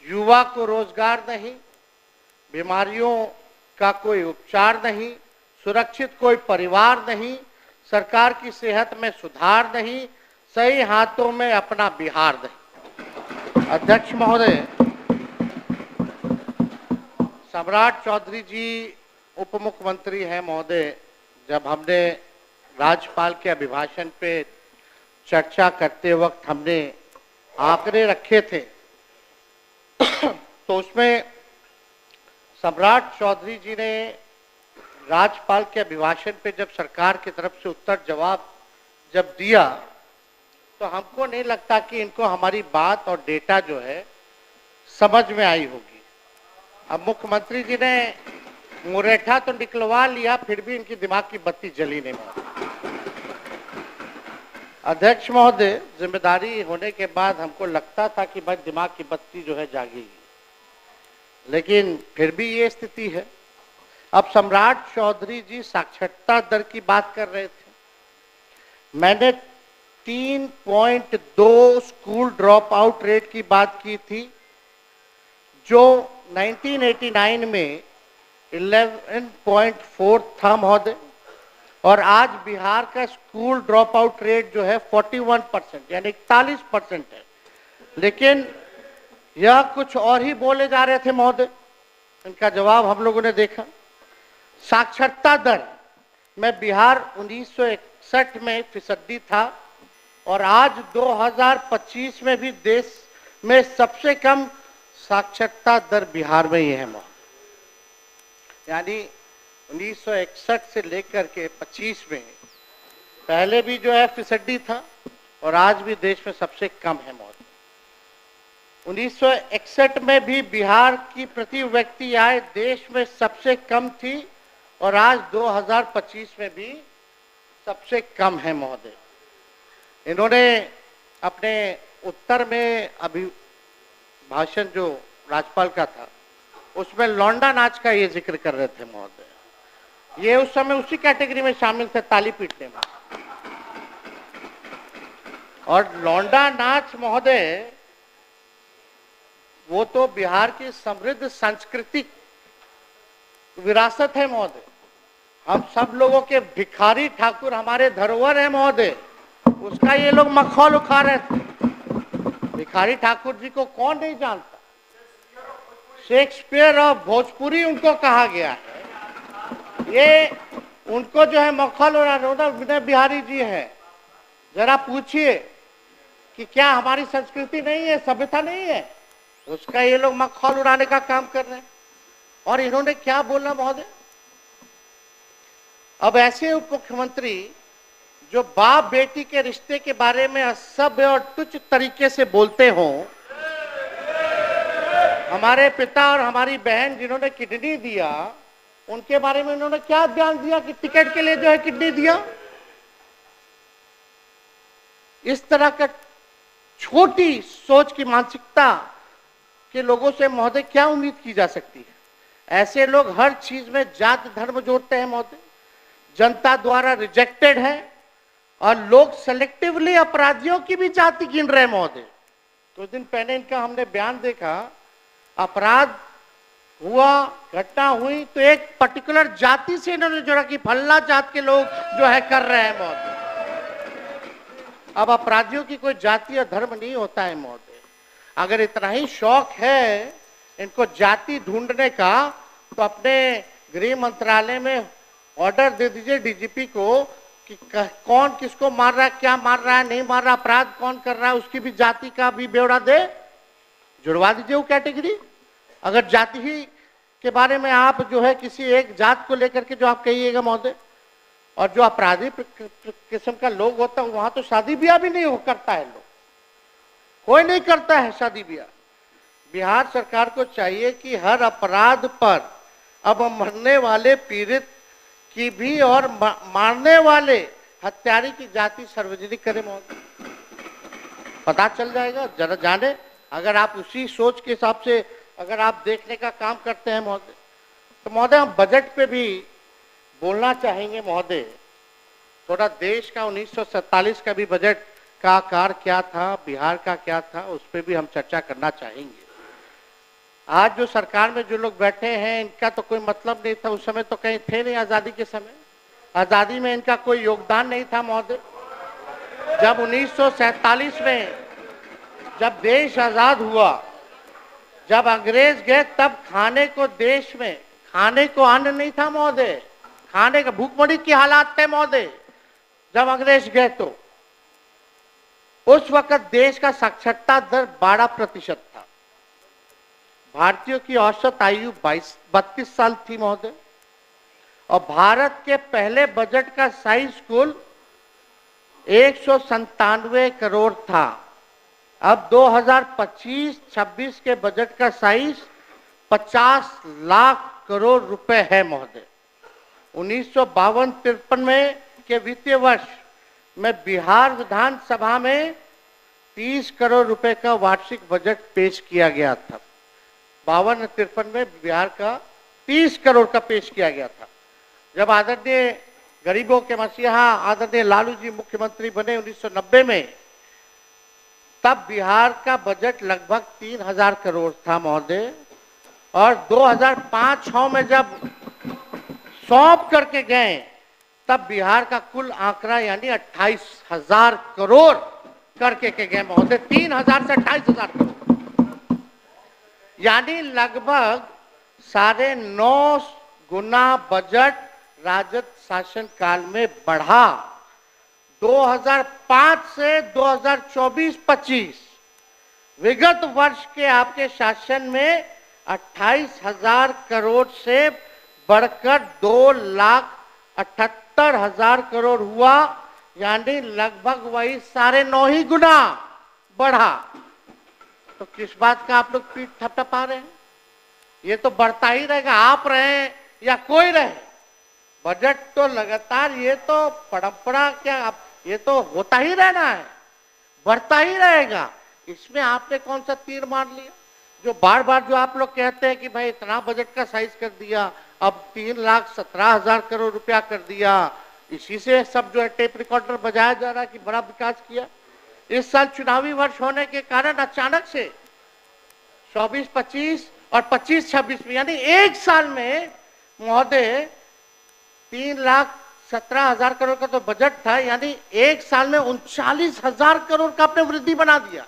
युवा को रोजगार नहीं, बीमारियों का कोई उपचार नहीं, सुरक्षित कोई परिवार नहीं, सरकार की सेहत में सुधार नहीं, सही हाथों में अपना बिहार नहीं। अध्यक्ष महोदय, सम्राट चौधरी जी उप मुख्यमंत्री हैं महोदय। जब हमने राज्यपाल के अभिभाषण पे चर्चा करते वक्त हमने आंकड़े रखे थे तो उसमें सम्राट चौधरी जी ने राज्यपाल के अभिभाषण पे जब सरकार की तरफ से उत्तर जवाब जब दिया तो हमको नहीं लगता कि इनको हमारी बात और डेटा जो है समझ में आई होगी। अब मुख्यमंत्री जी ने मुरेठा तो निकलवा लिया, फिर भी इनकी दिमाग की बत्ती जली नहीं। अध्यक्ष महोदय, जिम्मेदारी होने के बाद हमको लगता था कि भाई दिमाग की बत्ती जो है जागेगी, लेकिन फिर भी ये स्थिति है। अब सम्राट चौधरी जी साक्षरता दर की बात कर रहे थे। मैंने 3.2 स्कूल ड्रॉप आउट रेट की बात की थी, जो 1989 में 11.4 था महोदय, और आज बिहार का स्कूल ड्रॉप आउट रेट जो है 41% यानी 41% है। लेकिन यह कुछ और ही बोले जा रहे थे महोदय। इनका जवाब हम लोगों ने देखा। साक्षरता दर में बिहार 1961 में फीसदी था और आज 2025 में भी देश में सबसे कम साक्षरता दर बिहार में ही है महोदय। यानी 1961 से लेकर के 25 में पहले भी जो है फीसदी था और आज भी देश में सबसे कम है महोदय। 1961 में भी बिहार की प्रति व्यक्ति आय देश में सबसे कम थी और आज 2025 में भी सबसे कम है महोदय। इन्होंने अपने उत्तर में अभी भाषण जो राज्यपाल का था उसमें लौंडा नाच का ये जिक्र कर रहे थे महोदय। ये उस समय उसी कैटेगरी में शामिल थे, ताली पीटने में। और लौंडा नाच महोदय वो तो बिहार की समृद्ध सांस्कृतिक विरासत है महोदय। हम सब लोगों के भिखारी ठाकुर हमारे धरोहर है महोदय, उसका ये लोग मखौल उठा रहे थे। भिखारी ठाकुर जी को कौन नहीं जानता? शेक्सपियर और भोजपुरी उनको कहा गया है। ये उनको जो है मखौल उड़ाना विनय बिहारी जी है। जरा पूछिए कि क्या हमारी संस्कृति नहीं है, सभ्यता नहीं है? उसका ये लोग मखौल उड़ाने का काम कर रहे हैं। और इन्होंने क्या बोला महोदय? अब ऐसे उप मुख्यमंत्री जो बाप बेटी के रिश्ते के बारे में असभ्य और तुच्छ तरीके से बोलते हों, हमारे पिता और हमारी बहन जिन्होंने किडनी दिया उनके बारे में उन्होंने क्या बयान दिया कि टिकट के लिए जो है किडनी दिया। इस तरह का छोटी सोच की मानसिकता के लोगों से महोदय क्या उम्मीद की जा सकती है? ऐसे लोग हर चीज में जात धर्म जोड़ते हैं महोदय, जनता द्वारा रिजेक्टेड है और लोग सेलेक्टिवली अपराधियों की भी जाति गिन रहे हैं महोदय। कुछ दिन पहले इनका हमने बयान देखा, अपराध हुआ, घटना हुई तो एक पर्टिकुलर जाति से इन्होंने जोड़ा कि फल्ला जात के लोग जो है कर रहे हैं महोदय। अब अपराधियों की कोई जाति और धर्म नहीं होता है महोदय। अगर इतना ही शौक है इनको जाति ढूंढने का तो अपने गृह मंत्रालय में ऑर्डर दे दीजिए डीजीपी को कि कौन किसको मार रहा है, क्या मार रहा है, नहीं मार रहा, अपराध कौन कर रहा है, उसकी भी जाति का भी ब्यौरा दे, जुड़वा दीजिए वो कैटेगरी। अगर जाति ही के बारे में आप जो है किसी एक जात को लेकर के जो आप कहिएगा महोदय, और जो अपराधी किस्म का लोग होता है वहां तो शादी ब्याह भी नहीं हो करता है, लोग कोई नहीं करता है शादी ब्याह। बिहार सरकार को चाहिए कि हर अपराध पर अब मरने वाले पीड़ित की भी और मारने वाले हत्यारे की जाति सार्वजनिक करे महोदय। पता चल जाएगा, जरा जाने। अगर आप उसी सोच के हिसाब से अगर आप देखने का काम करते हैं महोदय, तो महोदय हम बजट पे भी बोलना चाहेंगे महोदय। थोड़ा देश का 1947 का भी बजट का आकार क्या था, बिहार का क्या था, उस पर भी हम चर्चा करना चाहेंगे। आज जो सरकार में जो लोग बैठे हैं इनका तो कोई मतलब नहीं था, उस समय तो कहीं थे नहीं। आजादी के समय, आजादी में इनका कोई योगदान नहीं था महोदय। जब 1947 में जब देश आजाद हुआ, जब अंग्रेज गए, तब खाने को देश में खाने को अन्न नहीं था महोदय, खाने का भूखमरी के हालात थे महोदय। जब अंग्रेज गए तो उस वक्त देश का साक्षरता दर 12% था। भारतीयों की औसत आयु 32 साल थी महोदय। और भारत के पहले बजट का साइज कुल 197 करोड़ था। अब 2025-26 के बजट का साइज 50 लाख करोड़ रुपए है महोदय। 1952-53 में के वित्तीय वर्ष में बिहार विधानसभा में 30 करोड़ रुपए का वार्षिक बजट पेश किया गया था। 52-53 में बिहार का 30 करोड़ का पेश किया गया था। जब आदरणीय गरीबों के मसीहा आदरणीय लालू जी मुख्यमंत्री बने 1990 में, तब बिहार का बजट लगभग 3000 करोड़ था महोदय। और 2005-06 में जब सौंप करके गए, तब बिहार का कुल आंकड़ा यानी 28,000 करोड़ करके के गए महोदय। 3000 से 28,000 करोड़, यानी लगभग 9.5 गुना बजट राजद शासन काल में बढ़ा। 2005 से 2024-25 विगत वर्ष के आपके शासन में 28,000 करोड़ से बढ़कर 2,78,000 करोड़ हुआ, यानी लगभग वही 9.5 गुना बढ़ा। तो किस बात का आप लोग पीठ थपथपा रहे हैं? ये तो बढ़ता ही रहेगा, आप रहे या कोई रहे। बजट तो लगातार, ये तो परंपरा क्या, ये तो होता ही रहना है, बढ़ता ही रहेगा। इसमें आपने कौन सा तीर मार लिया? जो बार बार जो आप लोग कहते हैं कि भाई इतना बजट का साइज कर दिया, अब 3,17,000 करोड़ रुपया कर दिया, इसी से सब जो है टेप रिकॉर्डर बजाया जा रहा है कि बड़ा विकास किया। इस साल चुनावी वर्ष होने के कारण अचानक से 24-25 और 25-26 में, यानी एक साल में महोदय 3,17,000 करोड़ का तो बजट था, यानी एक साल में 39,000 करोड़ का आपने वृद्धि बना दिया।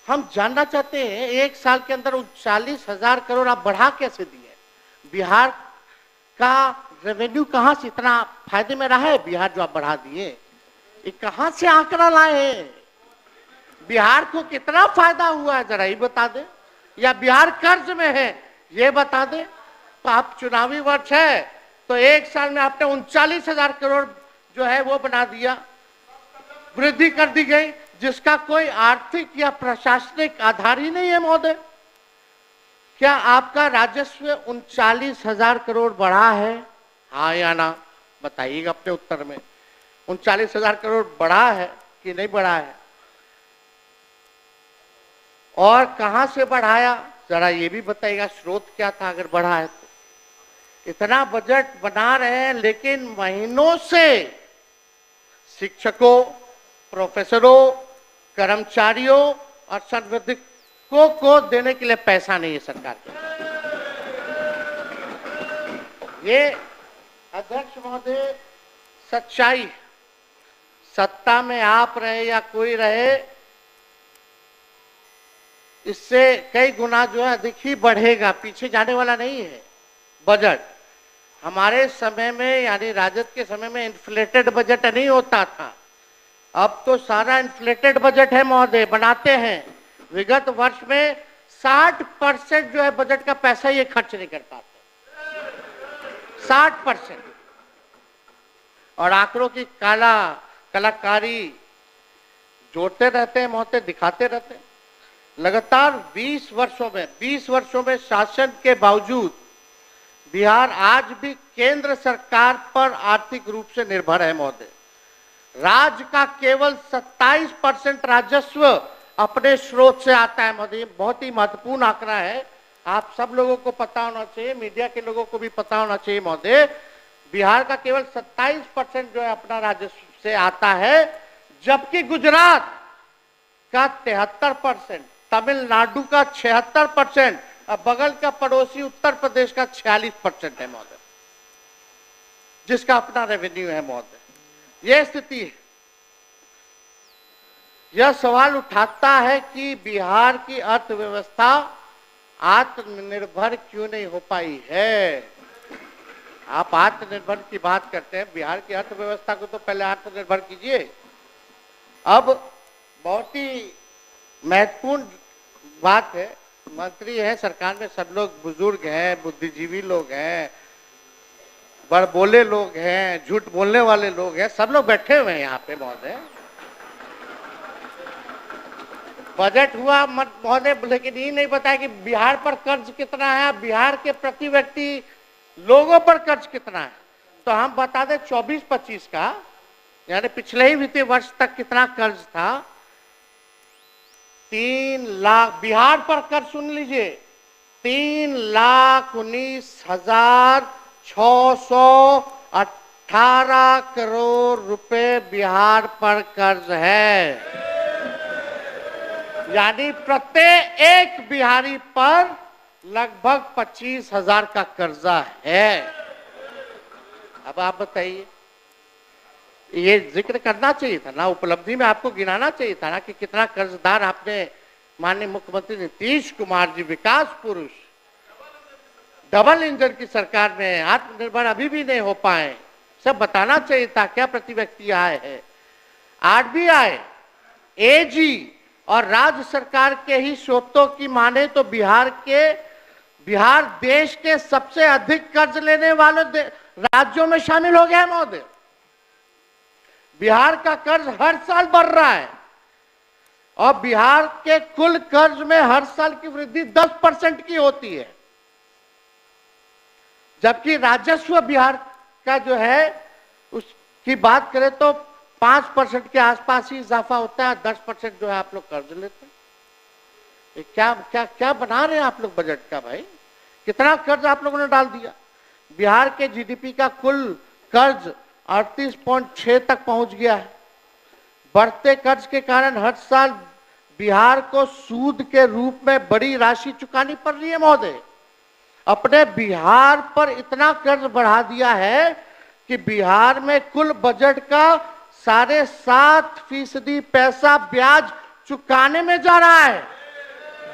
हम जानना चाहते हैं, एक साल के अंदर 39,000 करोड़ आप बढ़ा कैसे दिए? बिहार का रेवेन्यू कहां से इतना फायदे में रहा है? बिहार जो आप बढ़ा दिए, ये कहां से आंकड़ा लाए हैं? बिहार को कितना फायदा हुआ है जरा ये बता दें, या बिहार कर्ज में है ये बता दें। तो आप चुनावी वर्ष है तो एक साल में आपने 39,000 करोड़ जो है वो बना दिया, वृद्धि कर दी गई, जिसका कोई आर्थिक या प्रशासनिक आधार ही नहीं है महोदय। क्या आपका राजस्व 39,000 करोड़ बढ़ा है? हाँ या ना बताइएगा अपने उत्तर में। 39,000 करोड़ बढ़ा है कि नहीं बढ़ा है? और कहां से बढ़ाया जरा ये भी बताइएगा, स्रोत क्या था अगर बढ़ा है तो? इतना बजट बना रहे हैं लेकिन महीनों से शिक्षकों, प्रोफेसरों, कर्मचारियों और संविधिकों को देने के लिए पैसा नहीं है सरकार के। ये अध्यक्ष महोदय सच्चाई, सत्ता में आप रहे या कोई रहे, इससे कई गुना जो है अधिक ही बढ़ेगा, पीछे जाने वाला नहीं है बजट। हमारे समय में यानी राजद के समय में इन्फ्लेटेड बजट नहीं होता था, अब तो सारा इन्फ्लेटेड बजट है महोदय, बनाते हैं। विगत वर्ष में 60% जो है बजट का पैसा ये खर्च नहीं कर पाते, 60%। और आंकड़ों की कलाकारी जोड़ते रहते हैं महोदय, दिखाते रहते हैं। लगातार 20 वर्षों में शासन के बावजूद बिहार आज भी केंद्र सरकार पर आर्थिक रूप से निर्भर है महोदय। राज्य का केवल 27% राजस्व अपने स्रोत से आता है महोदय। बहुत ही महत्वपूर्ण आंकड़ा है, आप सब लोगों को पता होना चाहिए, मीडिया के लोगों को भी पता होना चाहिए महोदय। बिहार का केवल 27% जो है अपना राजस्व से आता है, जबकि गुजरात का 73%, तमिलनाडु का 76%, अब बगल का पड़ोसी उत्तर प्रदेश का 46% है महोदय, जिसका अपना रेवेन्यू है महोदय। यह स्थिति है। यह सवाल उठाता है कि बिहार की अर्थव्यवस्था आत्मनिर्भर क्यों नहीं हो पाई है। आप आत्मनिर्भर की बात करते हैं, बिहार की अर्थव्यवस्था को तो पहले आत्मनिर्भर कीजिए। अब बहुत ही महत्वपूर्ण बात है, मंत्री हैं सरकार में, सब लोग बुजुर्ग हैं, बुद्धिजीवी लोग हैं, बड़बोले लोग हैं, झूठ बोलने वाले लोग हैं, सब लोग बैठे हुए हैं यहाँ पे महोदय। बजट हुआ महोदय, लेकिन ये नहीं बताया कि बिहार पर कर्ज कितना है, बिहार के प्रति व्यक्ति लोगों पर कर्ज कितना है। तो हम बता दें 24-25 का, यानी पिछले ही वित्तीय वर्ष तक कितना कर्ज था। 3 लाख बिहार पर कर्ज, सुन लीजिए, 3,19,618 करोड़ रुपए बिहार पर कर्ज है। यानी प्रत्येक एक बिहारी पर लगभग 25,000 का कर्जा है। अब आप बताइए, ये जिक्र करना चाहिए था ना, उपलब्धि में आपको गिनाना चाहिए था ना कि कितना कर्जदार आपने, माननीय मुख्यमंत्री नीतीश कुमार जी, विकास पुरुष, डबल इंजन की सरकार में आत्मनिर्भर अभी भी नहीं हो पाए, सब बताना चाहिए था। क्या प्रति व्यक्ति आय है। आरबीआई, एजी और राज्य सरकार के ही स्रोतों की माने तो बिहार देश के सबसे अधिक कर्ज लेने वाले राज्यों में शामिल हो गया है महोदय। बिहार का कर्ज हर साल बढ़ रहा है और बिहार के कुल कर्ज में हर साल की वृद्धि 10% की होती है, जबकि राजस्व बिहार का जो है उसकी बात करें तो 5% के आसपास ही इजाफा होता है, 10% जो है आप लोग कर्ज लेते हैं। क्या क्या क्या बना रहे हैं आप लोग बजट का भाई? कितना कर्ज आप लोगों ने डाल दिया। बिहार के जीडीपी का कुल कर्ज 38.6 तक पहुंच गया है। बढ़ते कर्ज के कारण हर साल बिहार को सूद के रूप में बड़ी राशि चुकानी पड़ रही है महोदय। अपने बिहार पर इतना कर्ज बढ़ा दिया है कि बिहार में कुल बजट का 7.5% पैसा ब्याज चुकाने में जा रहा है,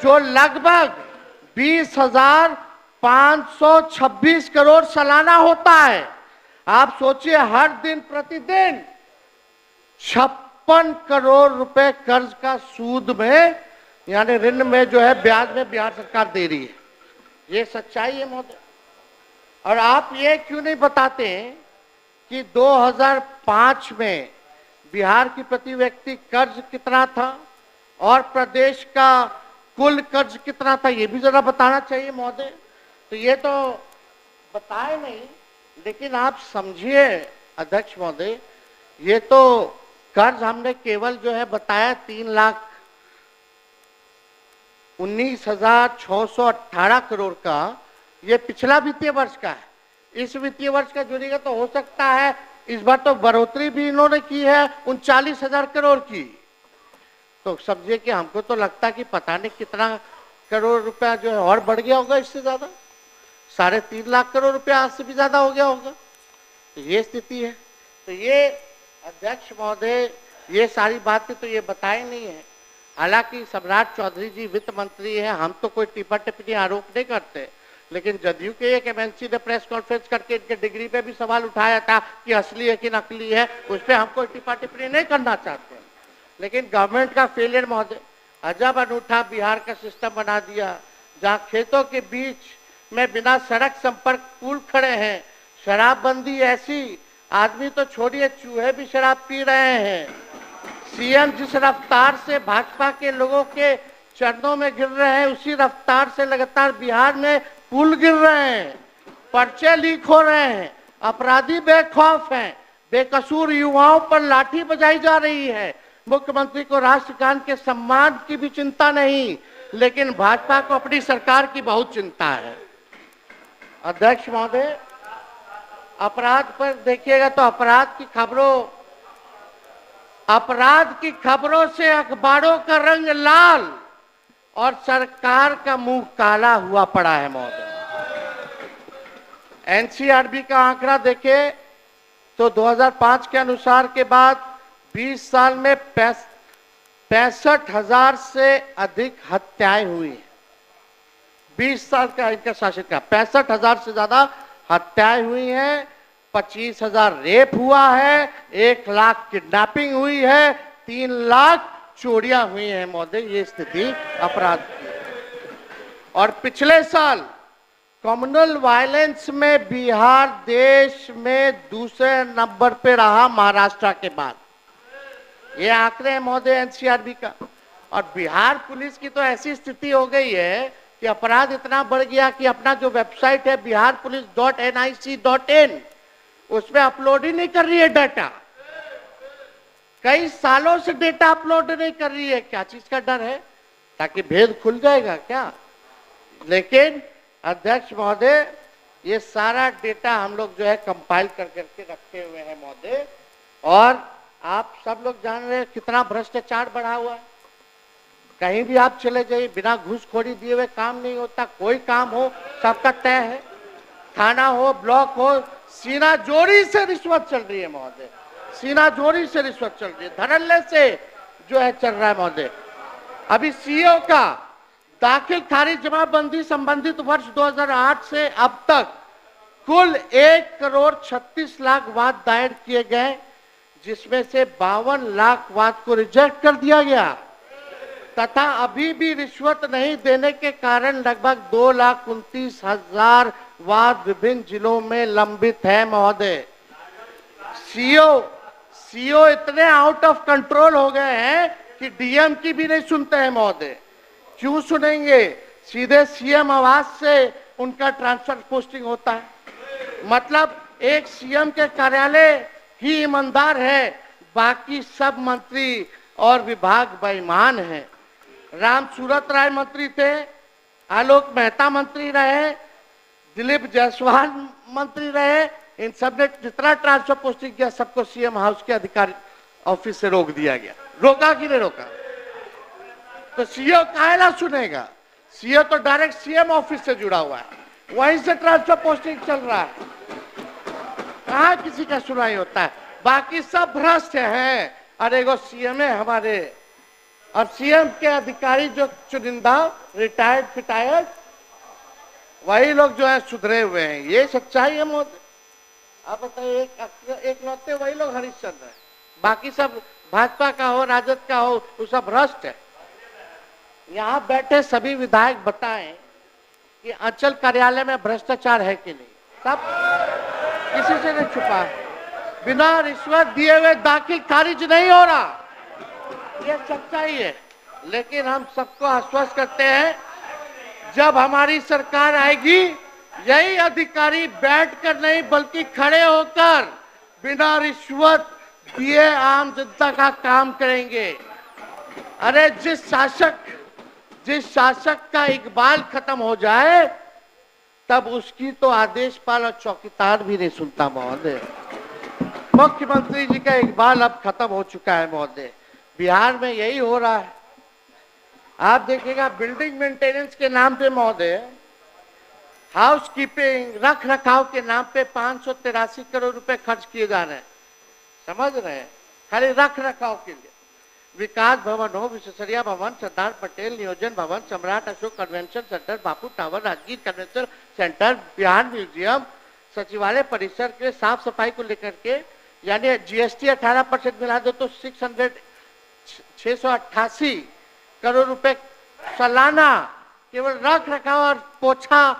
जो लगभग 20,526 करोड़ सालाना होता है। आप सोचिए, हर दिन प्रतिदिन 56 करोड़ रुपए कर्ज का सूद में, यानी ऋण में जो है ब्याज में बिहार सरकार दे रही है। ये सच्चाई है महोदय। और आप ये क्यों नहीं बताते हैं कि 2005 में बिहार की प्रति व्यक्ति कर्ज कितना था और प्रदेश का कुल कर्ज कितना था, ये भी जरा बताना चाहिए महोदय। तो ये तो बताए नहीं, लेकिन आप समझिए अध्यक्ष महोदय, ये तो कर्ज हमने केवल जो है बताया 3,19,618 करोड़ का, ये पिछला वित्तीय वर्ष का है। इस वित्तीय वर्ष का जुड़ेगा तो हो सकता है इस बार तो बढ़ोतरी भी इन्होंने की है 39,000 करोड़ की। तो समझिए कि हमको तो लगता है कि पता नहीं कितना करोड़ रुपया जो है और बढ़ गया होगा, इससे ज्यादा 3.5 लाख करोड़ रुपया आज से भी ज्यादा हो गया होगा। तो ये स्थिति है। तो ये अध्यक्ष महोदय, ये सारी बातें तो ये बताई नहीं है। हालांकि सम्राट चौधरी जी वित्त मंत्री है, हम तो कोई टिप्पा टिप्पणी आरोप नहीं करते, लेकिन जदयू के एक एमएनसी ने प्रेस कॉन्फ्रेंस करके इनके डिग्री पे भी सवाल उठाया था कि असली है कि नकली है, उस पर हम कोई टिप्पा टिप्पणी नहीं करना चाहते। लेकिन गवर्नमेंट का फेलियर महोदय, अजब अनूठा बिहार का सिस्टम बना दिया, जहां खेतों के बीच में बिना सड़क संपर्क पुल खड़े हैं, शराबबंदी ऐसी, आदमी तो छोड़िए चूहे भी शराब पी रहे हैं। सीएम जिस रफ्तार से भाजपा के लोगों के चरणों में गिर रहे हैं, उसी रफ्तार से लगातार बिहार में पुल गिर रहे हैं, पर्चे लीक हो रहे हैं, अपराधी बेखौफ हैं, बेकसूर युवाओं पर लाठी बजाई जा रही है। मुख्यमंत्री को राष्ट्रगान के सम्मान की भी चिंता नहीं, लेकिन भाजपा को अपनी सरकार की बहुत चिंता है। अध्यक्ष महोदय, अपराध पर देखिएगा तो अपराध की खबरों से अखबारों का रंग लाल और सरकार का मुंह काला हुआ पड़ा है महोदय। एनसीआरबी का आंकड़ा देखे तो 2005 के अनुसार के बाद 20 साल में 65,000 से अधिक हत्याएं हुई हैं। 20 साल का इनका शासन का 65,000 से ज्यादा हत्याएं हुई हैं, 25,000 रेप हुआ है, 1 लाख किडनैपिंग हुई है, 3 लाख चोरियां हुई हैं महोदय। ये स्थिति अपराध की है। और पिछले साल कम्युनल वायलेंस में बिहार देश में दूसरे नंबर पे रहा महाराष्ट्र के बाद। ये आंकड़े हैं महोदय एनसीआरबी का। और बिहार पुलिस की तो ऐसी स्थिति हो गई है कि अपराध इतना बढ़ गया कि अपना जो वेबसाइट है biharpolice.nic.in उसमें अपलोड ही नहीं कर रही है डाटा। कई सालों से डेटा अपलोड नहीं कर रही है। क्या चीज का डर है? ताकि भेद खुल जाएगा क्या? लेकिन अध्यक्ष महोदय, ये सारा डेटा हम लोग जो है कंपाइल कर करके रखे हुए हैं महोदय। और आप सब लोग जान रहे हैं कितना भ्रष्टाचार बढ़ा हुआ है। कहीं भी आप चले जाइए, बिना घूसखोरी दिए हुए काम नहीं होता। कोई काम हो सबका तय है। थाना हो, ब्लॉक हो, सीना जोरी से रिश्वत चल रही है महोदय। सीना जोरी से रिश्वत चल रही है, धड़ल्ले से जो है चल रहा है महोदय। अभी सीओ का दाखिल खारिज जमाबंदी संबंधित वर्ष 2008 से अब तक कुल 1,36,00,000 वाद दायर किए गए, जिसमें से 52 लाख वाद को रिजेक्ट कर दिया गया तथा अभी भी रिश्वत नहीं देने के कारण लगभग 2,29,000 वाद विभिन्न जिलों में लंबित है महोदय। सीओ इतने आउट ऑफ कंट्रोल हो गए हैं कि डीएम की भी नहीं सुनते हैं महोदय। क्यों सुनेंगे? सीधे सीएम आवास से उनका ट्रांसफर पोस्टिंग होता है। मतलब एक सीएम के कार्यालय ही ईमानदार है, बाकी सब मंत्री और विभाग बेईमान हैं। राम सूरत राय मंत्री थे, आलोक मेहता मंत्री रहे, दिलीप जायसवाल मंत्री रहे। इन सब ने जितना ट्रांसफर पोस्टिंग किया सबको सीएम हाउस के अधिकारी ऑफिस से रोक दिया गया। रोका कि नहीं रोका? तो सीओ काहे ना सुनेगा? सीओ तो डायरेक्ट सीएम ऑफिस से जुड़ा हुआ है, वहीं से ट्रांसफर पोस्टिंग चल रहा है। कहाँ किसी का सुनाई होता है? बाकी सब भ्रष्ट हैं। अरे वो सीएम है हमारे, और सीएम के अधिकारी जो चुनिंदा रिटायर्ड फिटायर्ड वही लोग जो है सुधरे हुए हैं। ये सच्चाई है मोदी। आप बताइए, एक लौते वही लोग हरिश्चंद्र है, बाकी सब भाजपा का हो, राजद का हो, वो सब भ्रष्ट है। यहाँ बैठे सभी विधायक बताएं कि अंचल कार्यालय में भ्रष्टाचार है कि नहीं। सब किसी से नहीं छुपा है। बिना रिश्वत दिए हुए दाखिल खारिज नहीं हो रहा, ये सच्चाई है। लेकिन हम सबको आश्वस्त करते हैं, जब हमारी सरकार आएगी यही अधिकारी बैठकर नहीं बल्कि खड़े होकर बिना रिश्वत दिए आम जनता का काम करेंगे। अरे जिस शासक का इकबाल खत्म हो जाए तब उसकी तो आदेशपाल और चौकीदार भी नहीं सुनता महोदय। मुख्यमंत्री जी का इकबाल अब खत्म हो चुका है महोदय। बिहार में यही हो रहा है। आप देखिएगा, बिल्डिंग मेंटेनेंस के नाम पे महोदय, हाउस कीपिंग रख रखाव के नाम पे 583 करोड़ रुपए खर्च किए जा रहे हैं। समझ रहे हैं? खाली रख रखाव के लिए। विकास भवन हो, विश्वेश्वरैया भवन, Sardar Patel Niyojan Bhavan, Samrat Ashok convention centre, Bapu tower, Rajgir convention centre, Bihar museum, सचिवालय परिसर के साफ सफाई को लेकर के, यानी जीएसटी 18% मिला दो तो 688 करोड़ रुपए सालाना केवल रख रखाव और पोछा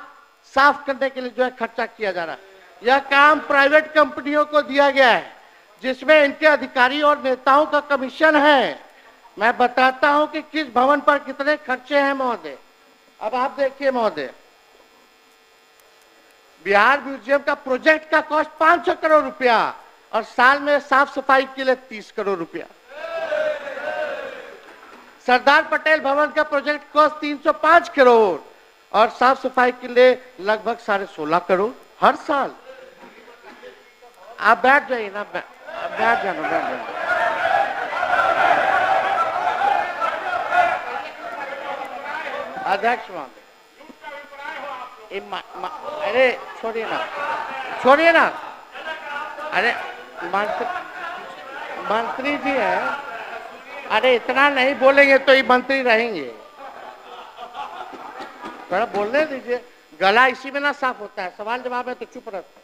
साफ करने के लिए जो है खर्चा किया जा रहा है। यह काम प्राइवेट कंपनियों को दिया गया है, जिसमें इनके अधिकारी और नेताओं का कमीशन है। मैं बताता हूं कि किस भवन पर कितने खर्चे हैं महोदय। अब आप देखिए महोदय, बिहार म्यूजियम का प्रोजेक्ट का कॉस्ट 500 करोड़ रुपया और साल में साफ सफाई के लिए 30 करोड़ रुपया। सरदार पटेल भवन का प्रोजेक्ट कॉस्ट 305 करोड़ और साफ सफाई के लिए लगभग 16.5 करोड़ हर साल। आप बैठ जाइए ना, बैठ जाना, बैठ जाना। अध्यक्ष महोदय, अरे छोड़िए ना, छोड़िए ना, अरे मंत्री जी हैं, अरे इतना नहीं बोलेंगे तो ये मंत्री रहेंगे, थोड़ा बोलने दीजिए, गला इसी में ना साफ होता है, सवाल जवाब है तो चुप रहता।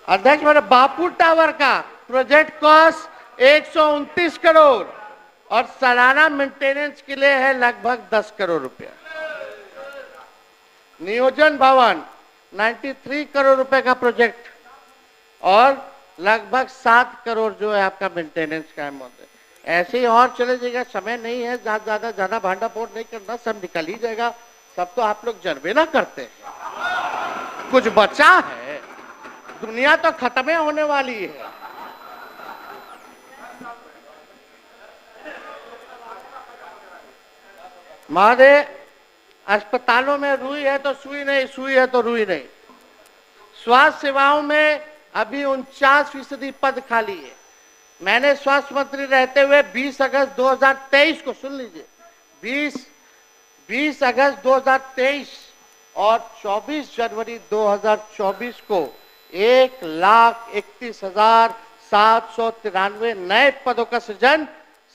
अध्यक्ष मेरे बापू टावर का प्रोजेक्ट कॉस्ट 129 करोड़ और सालाना मेंटेनेंस के लिए है लगभग 10 करोड़ रुपया। नियोजन भवन 93 करोड़ रुपए का प्रोजेक्ट और लगभग 7 करोड़ जो है आपका मेंटेनेंस का अमाउंट है। ऐसे ही और चले जाएगा, समय नहीं है, ज्यादा भांडा फोड़ नहीं करना, सब निकल ही जाएगा, सब तो आप लोग जनबे ना करते हैं। कुछ बचा है, दुनिया तो खत्म होने वाली है। महोदय, अस्पतालों में रुई है तो सुई नहीं, सुई है तो रुई नहीं। स्वास्थ्य सेवाओं में अभी 49% पद खाली है। मैंने स्वास्थ्य मंत्री रहते हुए 20 अगस्त 2023 को, सुन लीजिए, 20 अगस्त 2023 और 24 जनवरी 2024 को 1,31,793 नए पदों का सृजन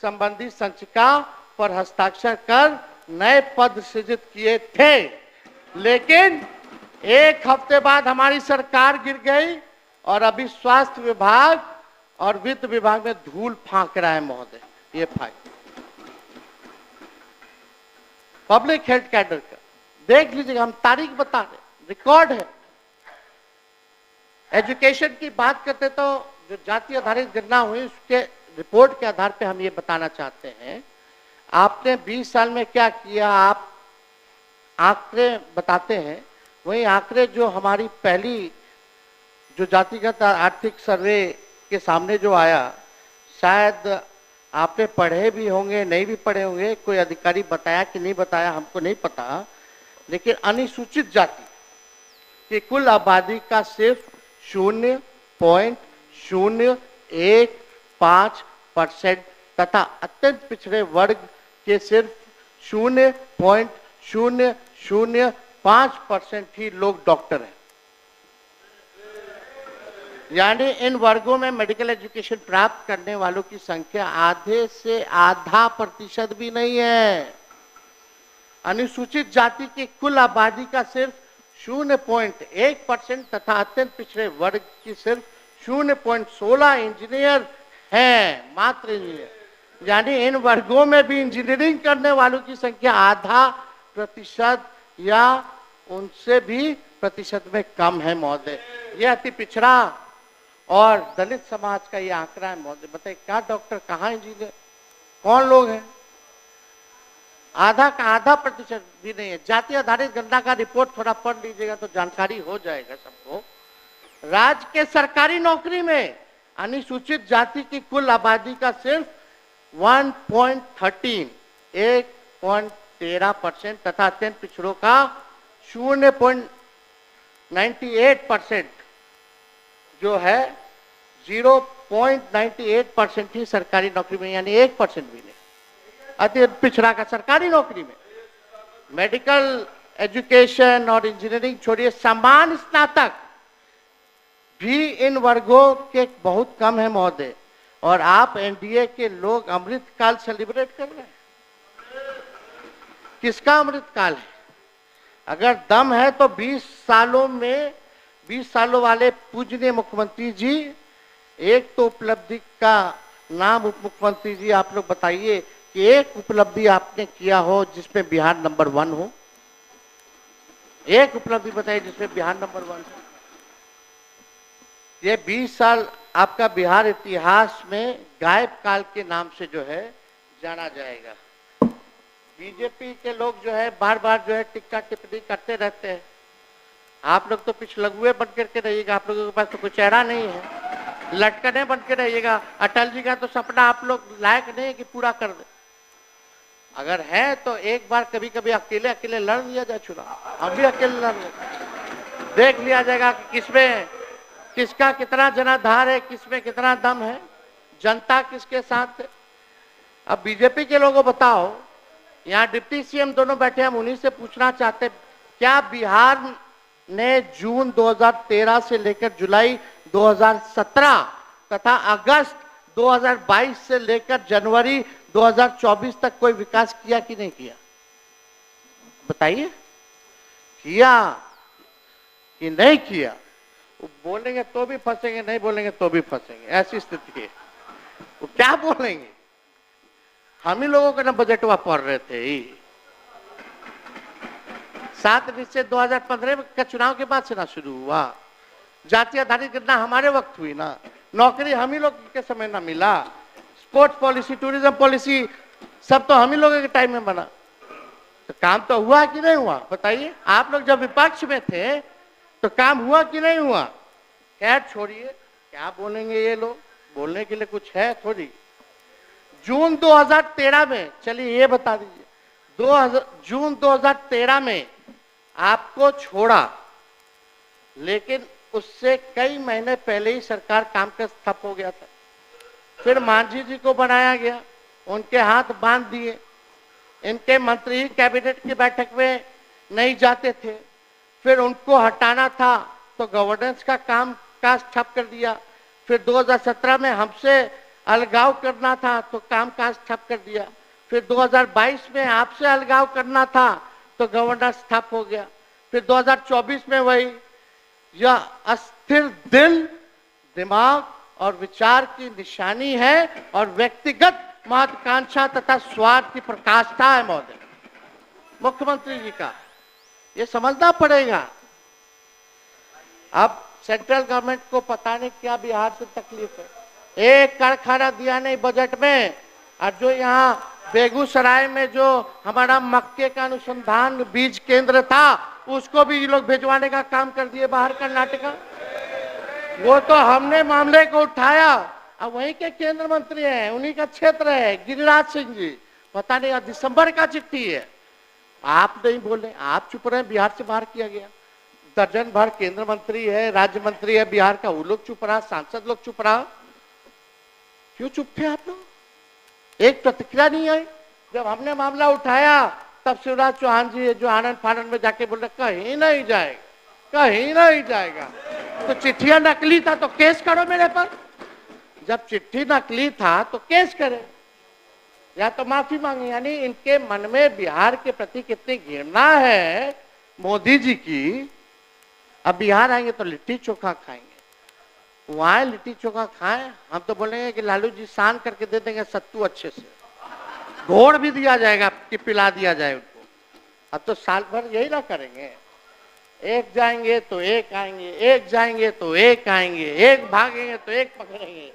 संबंधी संचिका पर हस्ताक्षर कर नए पद सृजित किए थे। लेकिन एक हफ्ते बाद हमारी सरकार गिर गई और अभी स्वास्थ्य विभाग और वित्त विभाग में धूल फांक रहा है महोदय। ये फाइल पब्लिक हेल्थ कैडर का देख लीजिएगा, हम तारीख बता रहे, रिकॉर्ड है। एजुकेशन की बात करते तो जो जाति आधारित गणना हुई उसके रिपोर्ट के आधार पे हम ये बताना चाहते हैं, आपने 20 साल में क्या किया, आप आंकड़े बताते हैं। वही आंकड़े जो हमारी पहली जो जातिगत आर्थिक सर्वे के सामने जो आया, शायद आपने पढ़े भी होंगे, नहीं भी पढ़े होंगे, कोई अधिकारी बताया कि नहीं बताया हमको नहीं पता, लेकिन अनुसूचित जाति की कुल आबादी का सिर्फ 0.015% तथा अत्यंत पिछड़े वर्ग के सिर्फ 0.005% ही लोग डॉक्टर हैं। यानी इन वर्गों में मेडिकल एजुकेशन प्राप्त करने वालों की संख्या आधे से आधा प्रतिशत भी नहीं है। अनुसूचित जाति की कुल आबादी का सिर्फ 0.1% तथा अत्यंत पिछड़े वर्ग की सिर्फ 0.16 इंजीनियर हैं, मात्र इंजीनियर। यानी इन वर्गों में भी इंजीनियरिंग करने वालों की संख्या आधा प्रतिशत या उनसे भी प्रतिशत में कम है महोदय। यह अति पिछड़ा और दलित समाज का ये आंकड़ा है महोदय। बताइए, क्या डॉक्टर, कहाँ इंजीनियर, कौन लोग हैं? आधा का आधा प्रतिशत भी नहीं है। जाति आधारित गणना का रिपोर्ट थोड़ा पढ़ लीजिएगा तो जानकारी हो जाएगा सबको। राज्य के सरकारी नौकरी में अनुसूचित जाति की कुल आबादी का सिर्फ 1.13% तथा अत्यंत पिछड़ों का 0.98% जो है 0.98% ही सरकारी नौकरी में, यानी 1% भी नहीं। अति पिछड़ा का सरकारी नौकरी में। मेडिकल एजुकेशन और इंजीनियरिंग छोड़िए, समान स्नातक भी इन वर्गों के बहुत कम है महोदय। और आप एनडीए के लोग अमृत काल सेलिब्रेट कर रहे हैं। किसका अमृत काल है? अगर दम है तो 20 सालों वाले पूजनीय मुख्यमंत्री जी, एक तो उपलब्धि का नाम उप मुख्यमंत्री जी आप लोग बताइए कि एक उपलब्धि आपने किया हो जिसमें बिहार नंबर 1 हो। एक उपलब्धि बताइए जिसमें बिहार नंबर 1 हो। ये 20 साल आपका बिहार इतिहास में गायब काल के नाम से जो है जाना जाएगा। बीजेपी के लोग जो है बार बार जो है टिक्का टिप्पणी करते रहते हैं। आप लोग तो पिछलगुए बन करके रहिएगा, आप लोगों के पास तो कोई चेहरा नहीं है, लटकने बन के रहिएगा। अटल जी का तो सपना आप लोग लायक नहीं है कि पूरा कर दे। अगर है तो एक बार कभी कभी अकेले लड़ लिया जाए चुनाव, हम भी अकेले लड़ लें, देख लिया जाएगा कि किसमें किसका कितना जनाधार है, किसमें कितना दम है, जनता किसके साथ है। अब बीजेपी के लोगों बताओ, यहाँ डिप्टी सीएम दोनों बैठे, हम उन्हीं से पूछना चाहते, क्या बिहार ने जून 2013 से लेकर जुलाई 2017 तथा अगस्त 2022 से लेकर जनवरी 2024 तक कोई विकास किया कि नहीं किया? बताइए, किया कि नहीं किया? वो बोलेंगे तो भी फंसेंगे, नहीं बोलेंगे तो भी फंसेंगे, ऐसी स्थिति है। वो क्या बोलेंगे? हम ही लोगों के ना बजटवा पढ़ रहे थे। 7 निश्चित 2015 का चुनाव के बाद से ना शुरू हुआ। जाति आधारित गणना हमारे वक्त हुई ना, नौकरी हम ही लोग के समय ना मिला, स्पोर्ट्स पॉलिसी, टूरिज्म पॉलिसी सब तो हम ही लोगों के टाइम में बना। तो काम तो हुआ कि नहीं हुआ? बताइए। आप लोग जब विपक्ष में थे तो काम हुआ कि नहीं हुआ? खैर छोड़िए, क्या बोलेंगे ये लोग, बोलने के लिए कुछ है थोड़ी। जून 2013 में, चलिए ये बता दीजिए, जून 2013 में आपको छोड़ा, लेकिन उससे कई महीने पहले ही सरकार काम का ठप हो गया था। फिर मांझी जी को बनाया गया, उनके हाथ बांध दिए, इनके मंत्री कैबिनेट की बैठक में नहीं जाते थे, फिर उनको हटाना था तो गवर्नेंस का काम काज ठप कर दिया। फिर 2017 में हमसे अलगाव करना था तो काम काज ठप कर दिया। फिर 2022 में आपसे अलगाव करना था तो गवर्नेंस ठप हो गया। फिर 2024 में वही, यह अस्थिर दिल, दिमाग और विचार की निशानी है और व्यक्तिगत महत्वाकांक्षा तथा स्वार्थ की प्रकाष्ठा है महोदय मुख्यमंत्री जी का, ये समझना पड़ेगा। अब सेंट्रल गवर्नमेंट को पता नहीं क्या बिहार से तकलीफ है, एक कारखाना दिया नहीं बजट में, और जो यहाँ बेगूसराय में जो हमारा मक्के का अनुसंधान बीज केंद्र था उसको भी ये लोग भिजवाने का काम कर दिए बाहर कर्नाटका। वो तो हमने मामले को उठाया, अब वहीं के केंद्र मंत्री हैं, उन्हीं का क्षेत्र है, गिरिराज सिंह जी, पता नहीं दिसंबर का चिट्ठी है, आप नहीं बोले, आप चुप रहे, बिहार से बाहर किया गया। दर्जन भर केंद्र मंत्री है, राज्य मंत्री है बिहार का, वो लोग चुप रहा, सांसद लोग चुप रहा, क्यों चुप थे आप लोग? एक प्रतिक्रिया नहीं आई। जब हमने मामला उठाया तब शिवराज चौहान जी जो आनंद फानंद में जाके बोल रहे कहीं नहीं जाएगा, कहीं नहीं जाएगा। तो चिट्ठियां नकली था तो केस करो मेरे पर। जब चिट्ठी नकली था तो केस करे या तो माफी मांगे। यानी इनके मन में बिहार के प्रति कितनी घृणा है मोदी जी की। अब बिहार आएंगे तो लिट्टी चोखा खाएंगे, वहां लिट्टी चोखा खाएं, हम तो बोलेंगे कि लालू जी सान करके दे देंगे सत्तू अच्छे से, घोड़ भी दिया जाएगा कि पिला दिया जाए उनको। अब तो साल भर यही ना करेंगे, एक जाएंगे तो एक आएंगे, एक जाएंगे तो एक आएंगे, एक भागेंगे तो एक पकड़ेंगे।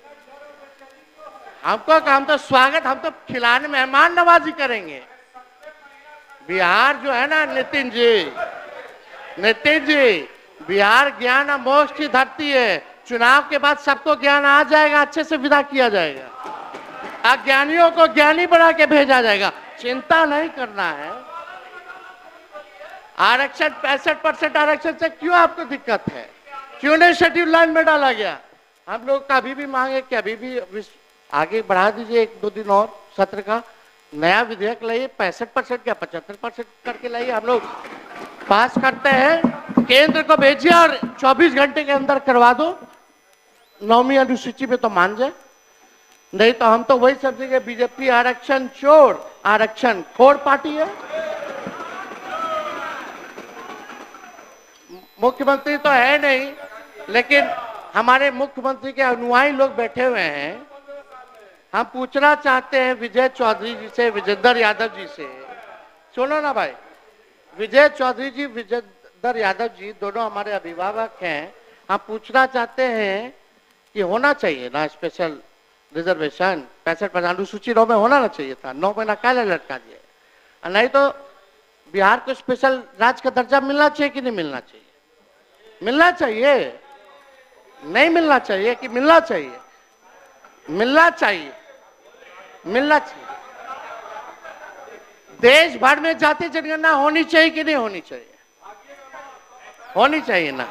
हमको काम तो स्वागत, हम तो खिलाने मेहमान नवाजी करेंगे। बिहार जो है ना नितिन जी, बिहार ज्ञान और मोक्ष की धरती है। चुनाव के बाद सबको ज्ञान आ जाएगा, अच्छे से विदा किया जाएगा, अज्ञानियों को ज्ञानी बना के भेजा जाएगा, चिंता नहीं करना है। आरक्षण 65% आरक्षण से क्यों आपको दिक्कत है? क्यों नहीं शेड्यूल लाइन में डाला गया? हम लोग का अभी भी मांगे कि अभी भी आगे बढ़ा दीजिए, 1-2 दिन और सत्र का नया विधेयक लाइए, 65% या 75% करके लाइए, हम लोग पास करते हैं। केंद्र को भेजिए और 24 घंटे के अंदर करवा दो। 9वीं अनुसूची में तो मान जाए, नहीं तो हम तो वही समझेंगे बीजेपी आरक्षण चोर, आरक्षण खोर पार्टी है। मुख्यमंत्री तो है नहीं, लेकिन हमारे मुख्यमंत्री के अनुयायी लोग बैठे हुए हैं। हम पूछना चाहते हैं विजय चौधरी जी से, विजेंद्र यादव जी से, सुनो ना भाई, विजय चौधरी जी, विजेंद्र यादव जी दोनों हमारे अभिभावक हैं। हम पूछना चाहते हैं कि होना चाहिए ना स्पेशल रिजर्वेशन, 65% अनुसूची 9 में होना ना चाहिए था, 9 महीना काले लटका दिया। नहीं तो बिहार को स्पेशल राज्य का दर्जा मिलना चाहिए कि नहीं मिलना चाहिए? मिलना चाहिए, नहीं मिलना चाहिए कि मिलना चाहिए? मिलना चाहिए, मिलना चाहिए। देश भर में जाति जनगणना होनी चाहिए कि नहीं होनी चाहिए? होनी चाहिए ना।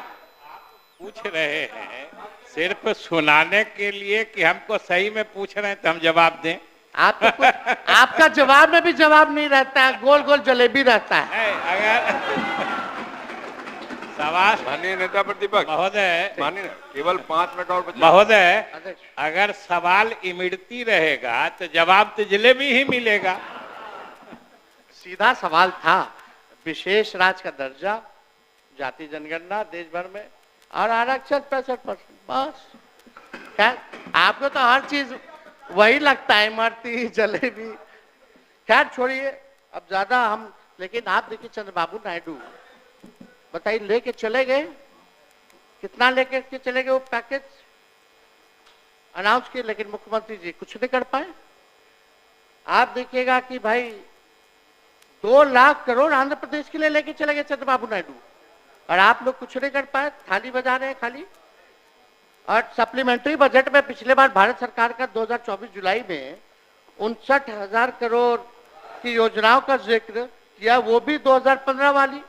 पूछ रहे हैं सिर्फ सुनाने के लिए कि हमको सही में पूछ रहे हैं तो हम जवाब दें? आप तो कुछ आपका जवाब में भी जवाब नहीं रहता है, गोल गोल जलेबी रहता है। नहीं, अगर सवाल माननीय नेता प्रतिपक्ष महोदय, माननीय केवल 5 मिनट और बचे। महोदय, अध्यक्ष, अगर सवाल इमड़ती रहेगा तो जवाब तो जलेबी ही मिलेगा। सीधा सवाल था, विशेष राज्य का दर्जा, जाति जनगणना देश भर में और आरक्षण 65%, बस। खैर आपको तो हर चीज वही लगता है, इमरती जलेबी। खैर छोड़िए, अब ज्यादा हम, लेकिन आप देखिए चंद्रबाबू नायडू बताइए लेके चले गए, कितना लेके के चले गए वो पैकेज अनाउंस किए, लेकिन मुख्यमंत्री जी कुछ नहीं कर पाए। आप देखिएगा कि भाई 2 लाख करोड़ आंध्र प्रदेश के लिए लेके चले गए चंद्रबाबू नायडू, और आप लोग कुछ नहीं कर पाए, थाली बजा रहे हैं खाली। और सप्लीमेंट्री बजट में पिछले बार भारत सरकार का 2024 जुलाई में 59,000 करोड़ की योजनाओं का जिक्र किया, वो भी 2015 वाली।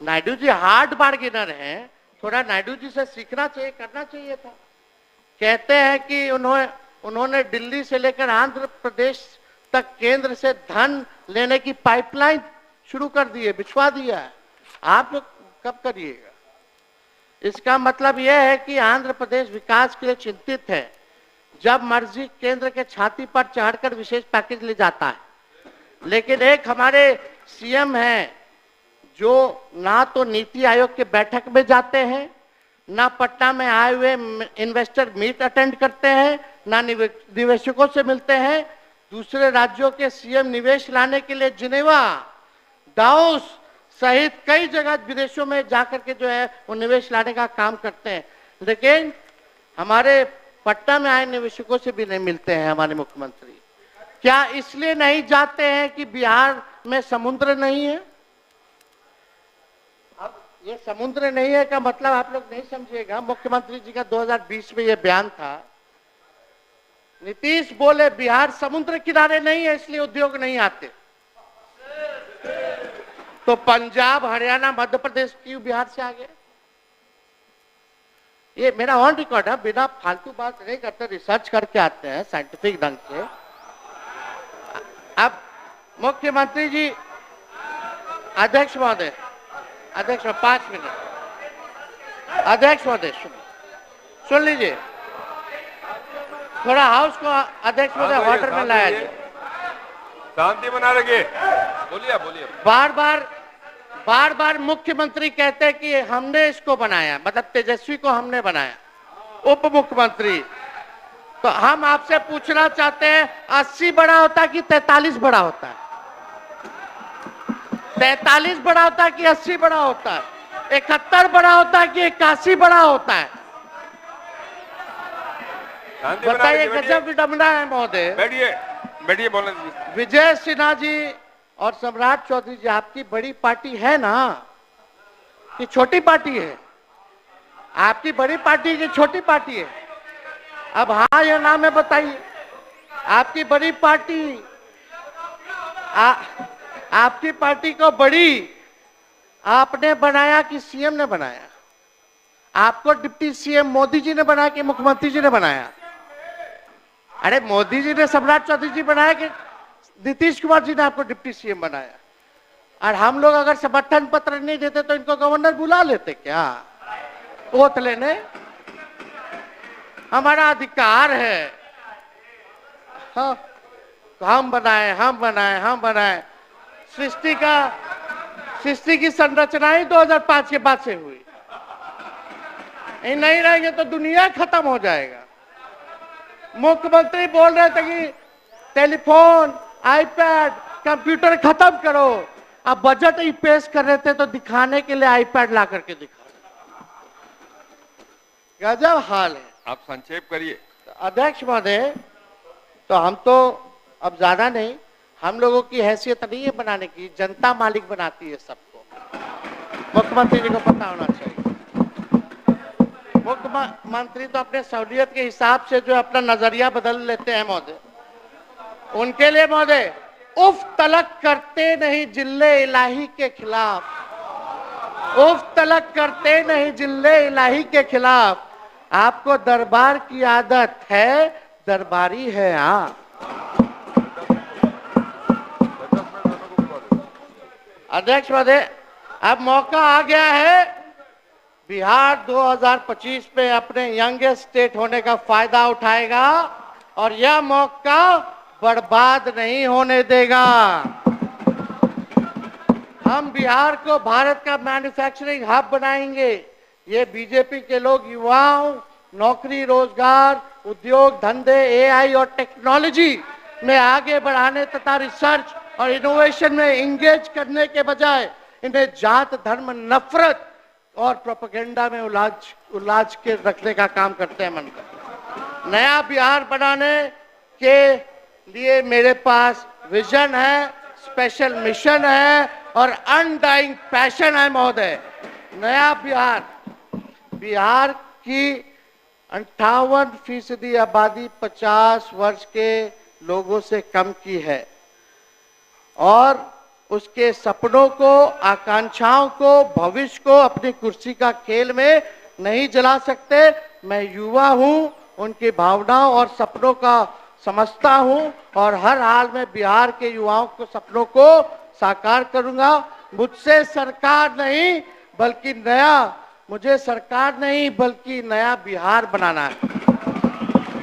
नायडू जी हार्ड बार्गेनर हैं, थोड़ा नायडू जी से सीखना चाहिए, करना चाहिए था। कहते हैं कि उन्होंने दिल्ली से लेकर आंध्र प्रदेश तक केंद्र से धन लेने की पाइपलाइन शुरू कर दी है, बिछवा दिया है। आप लोग कब करिएगा? इसका मतलब यह है कि आंध्र प्रदेश विकास के लिए चिंतित है, जब मर्जी केंद्र के छाती पर चढ़कर विशेष पैकेज ले जाता है। लेकिन एक हमारे सीएम हैं जो ना तो नीति आयोग के बैठक में जाते हैं, ना पटना में आए हुए इन्वेस्टर मीट अटेंड करते हैं, ना निवेशकों से मिलते हैं। दूसरे राज्यों के सीएम निवेश लाने के लिए जिनेवा, दाओस सहित कई जगह विदेशों में जाकर के जो है वो निवेश लाने का काम करते हैं, लेकिन हमारे पटना में आए निवेशकों से भी नहीं मिलते हैं हमारे मुख्यमंत्री। क्या इसलिए नहीं जाते हैं कि बिहार में समुद्र नहीं है? अब ये समुद्र नहीं है का मतलब आप लोग नहीं समझिएगा। मुख्यमंत्री जी का 2020 में ये बयान था, नीतीश बोले बिहार समुद्र किनारे नहीं है इसलिए उद्योग नहीं आते। तो पंजाब, हरियाणा, मध्य प्रदेश क्यों बिहार से आ गए? ये मेरा ऑन रिकॉर्ड है, बिना फालतू बात नहीं करते, रिसर्च करके आते हैं साइंटिफिक ढंग से। अब मुख्यमंत्री जी, अध्यक्ष महोदय, 5 मिनट, अध्यक्ष महोदय सुन लीजिए, थोड़ा हाउस को अध्यक्ष महोदय ऑर्डर में लाया जाए, शांति बना रखिए। बोलिए बोलिए। बार बार मुख्यमंत्री कहते हैं कि हमने इसको बनाया, मतलब तेजस्वी को हमने बनाया, उप मुख्यमंत्री। तो हम आपसे पूछना चाहते हैं 80 बड़ा होता है कि 43 बड़ा होता है? 43 बड़ा होता है कि 80 बड़ा होता है? 71 बड़ा होता है कि 81 बड़ा होता है? बताइए, गजब विडंबना है महोदय। बैठिए बैठिए, बोलने दीजिए। विजय सिन्हा जी और सम्राट चौधरी जी, आपकी बड़ी पार्टी है ना कि छोटी पार्टी है? आपकी बड़ी पार्टी की छोटी पार्टी है? अब हाँ या ना में बताइए। आपकी बड़ी पार्टी, आपकी पार्टी को बड़ी आपने बनाया कि सीएम ने बनाया? आपको डिप्टी सीएम मोदी जी ने बनाया कि मुख्यमंत्री जी ने बनाया? अरे मोदी जी ने सम्राट चौधरी जी बनाया कि नीतीश कुमार जी ने आपको डिप्टी सीएम बनाया? और हम लोग अगर समर्थन पत्र नहीं देते तो इनको गवर्नर बुला लेते क्या वोट लेने? हमारा अधिकार है। हाँ, तो हम बनाए। सृष्टि की संरचना ही 2005 के बाद से हुई। नहीं रहेंगे तो दुनिया खत्म हो जाएगा। मुख्यमंत्री बोल रहे थे कि टेलीफोन, आईपैड, कंप्यूटर खत्म करो। अब बजट ही पेश कर रहे थे तो दिखाने के लिए आईपैड ला करके दिखा। गजब हाल है। आप संक्षेप करिए। अध्यक्ष महोदय, तो हम तो अब ज्यादा नहीं, हम लोगों की हैसियत नहीं है बनाने की, जनता मालिक बनाती है सबको। मुख्यमंत्री जी को पता होना चाहिए। मुख्यमंत्री तो अपने सहूलियत के हिसाब से जो अपना नजरिया बदल लेते हैं महोदय। उनके लिए महोदय उफ तलक करते नहीं जिल्ले इलाही के खिलाफ, उफ तलक करते नहीं जिल्ले इलाही के खिलाफ। आपको दरबार की आदत है, दरबारी है आप। अध्यक्ष महोदय, अब मौका आ गया है बिहार 2025 में अपने यंगेस्ट स्टेट होने का फायदा उठाएगा और यह मौका बर्बाद नहीं होने देगा। हम बिहार को भारत का मैन्युफैक्चरिंग हब बनाएंगे। ये बीजेपी के लोग युवाओं, नौकरी, रोजगार, उद्योग, धंधे, एआई और टेक्नोलॉजी में आगे बढ़ाने तथा रिसर्च और इनोवेशन में इंगेज करने के बजाय इन्हें जात, धर्म, नफरत और प्रोपेगेंडा में उलाझ के रखने का काम करते हैं। मन का नया बिहार बनाने के लिए मेरे पास विजन है, स्पेशल मिशन है और अनडाइंग पैशन है महोदय। नया बिहार की 58% आबादी 50 वर्ष के लोगों से कम की है और उसके सपनों को, आकांक्षाओं को, भविष्य को अपनी कुर्सी का खेल में नहीं जला सकते। मैं युवा हूं, उनकी भावनाओं और सपनों का समझता हूं और हर हाल में बिहार के युवाओं को सपनों को साकार करूंगा। मुझे सरकार नहीं बल्कि नया बिहार बनाना है।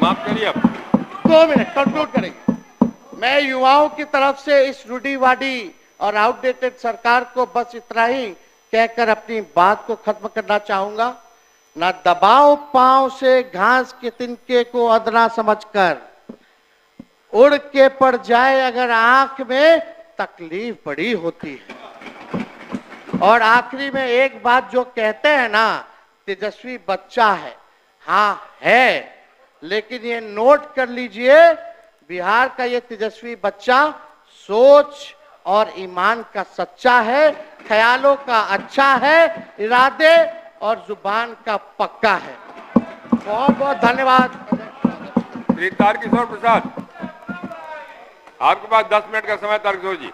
माफ करिए अब। 2 मिनट कंक्लूड करेंगे। मैं युवाओं की तरफ से इस रूढ़िवादी और आउटडेटेड सरकार को बस इतना ही कहकर अपनी बात को खत्म करना चाहूंगा। ना दबाव पांव से घास के तिनके को अदना समझकर, उड़ के पड़ जाए अगर आंख में तकलीफ बड़ी होती है। और आखिरी में एक बात जो कहते हैं ना, तेजस्वी बच्चा है, हाँ है, लेकिन ये नोट कर लीजिए, बिहार का ये तेजस्वी बच्चा सोच और ईमान का सच्चा है, ख्यालों का अच्छा है, इरादे और जुबान का पक्का है। बहुत बहुत धन्यवाद। श्री तारकिशोर प्रसाद, आपके पास 10 मिनट का समय, तारकिशोर जी।